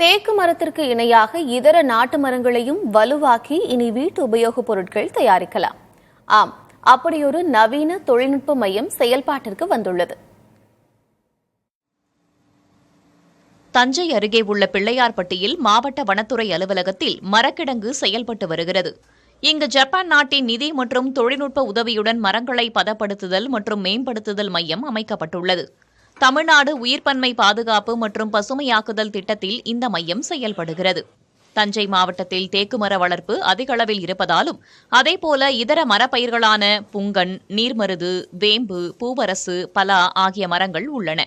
தேக்கு மரத்திற்கு இணையாக இதர நாட்டு மரங்களையும் வலுவாக்கி இனி வீட்டு உபயோகப் பொருட்கள் தயாரிக்கலாம். ஆம், அப்படியொரு நவீன தொழில்நுட்ப மையம் செயல்பாட்டிற்கு வந்துள்ளது. தஞ்சை அருகே உள்ள பிள்ளையார்பட்டியில் மாவட்ட வனத்துறை அலுவலகத்தில் மரக்கிடங்கு செயல்பட்டு வருகிறது. இங்கு ஜப்பான் நாட்டின் நிதி மற்றும் தொழில்நுட்ப உதவியுடன் மரங்களை பதப்படுத்துதல் மற்றும் மேம்படுத்துதல் மையம் அமைக்கப்பட்டுள்ளது. தமிழ்நாடு உயிர்ப்பன்மை பாதுகாப்பு மற்றும் பசுமையாக்குதல் திட்டத்தில் இந்த மையம் செயல்படுகிறது. தஞ்சை மாவட்டத்தில் தேக்கு மர வளர்ப்பு அதிக அளவில் இருப்பதாலும் அதேபோல இதர மரப்பயிர்களான புங்கன், நீர்மருது, வேம்பு, பூவரசு, பலா ஆகிய மரங்கள் உள்ளன.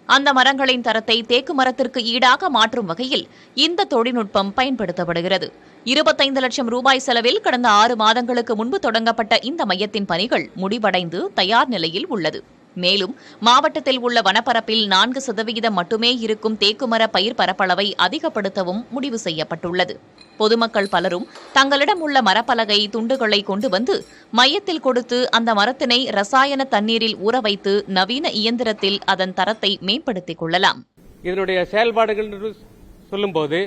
அந்த மரங்களின் தரத்தை தேக்கு மரத்திற்கு ஈடாக மாற்றும் வகையில் இந்த தொழில்நுட்பம் பயன்படுத்தப்படுகிறது. 25 லட்சம் ரூபாய் செலவில் கடந்த 6 மாதங்களுக்கு முன்பு தொடங்கப்பட்ட இந்த மையத்தின் பணிகள் முடிவடைந்து தயார் நிலையில் உள்ளது. மேலும் மாவட்டத்தில் உள்ள வனப்பரப்பில் 4% மட்டுமே இருக்கும் தேக்குமர பயிர் பரப்பளவை அதிகப்படுத்தவும் முடிவு செய்யப்பட்டுள்ளது. பொதுமக்கள் பலரும் தங்களிடம் உள்ள மரப்பலகை துண்டுகளை கொண்டு வந்து மையத்தில் கொடுத்து அந்த மரத்தினை ரசாயன தண்ணீரில் ஊற வைத்து நவீன இயந்திரத்தில் அதன் தரத்தை மேம்படுத்திக் கொள்ளலாம். இதனுடைய செயல்பாடுகள் என்று சொல்லும்போது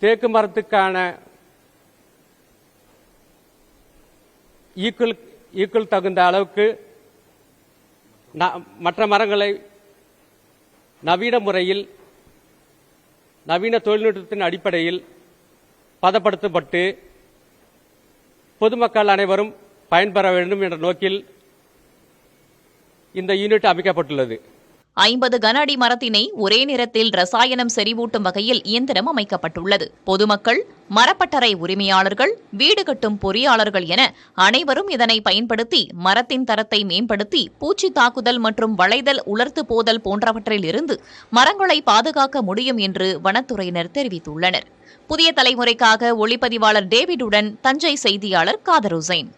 தேக்கு மரத்துக்கான ஈக்குவல் தகுந்த அளவுக்கு மற்ற மரங்களை நவீன முறையில் நவீன தொழில்நுட்பத்தின் அடிப்படையில் பதப்படுத்தப்பட்டு பொதுமக்கள் அனைவரும் பயன்பெற வேண்டும் என்ற நோக்கில் இந்த யூனிட் அமைக்கப்பட்டுள்ளது. 50 கன அடி மரத்தினை ஒரே நேரத்தில் ரசாயனம் செறிவூட்டும் வகையில் இயந்திரம் அமைக்கப்பட்டுள்ளது. பொதுமக்கள், மரப்பட்டறை உரிமையாளர்கள், வீடு கட்டும் பொறியாளர்கள் என அனைவரும் இதனை பயன்படுத்தி மரத்தின் தரத்தை மேம்படுத்தி பூச்சி தாக்குதல் மற்றும் வளைதல், உலர்த்து போதல் போன்றவற்றில் இருந்து மரங்களை பாதுகாக்க முடியும் என்று வனத்துறையினர் தெரிவித்துள்ளனர். புதிய தலைமுறைக்காக ஒளிப்பதிவாளர் டேவிடுடன் தஞ்சை செய்தியாளர் காதர் ஹுசைன்.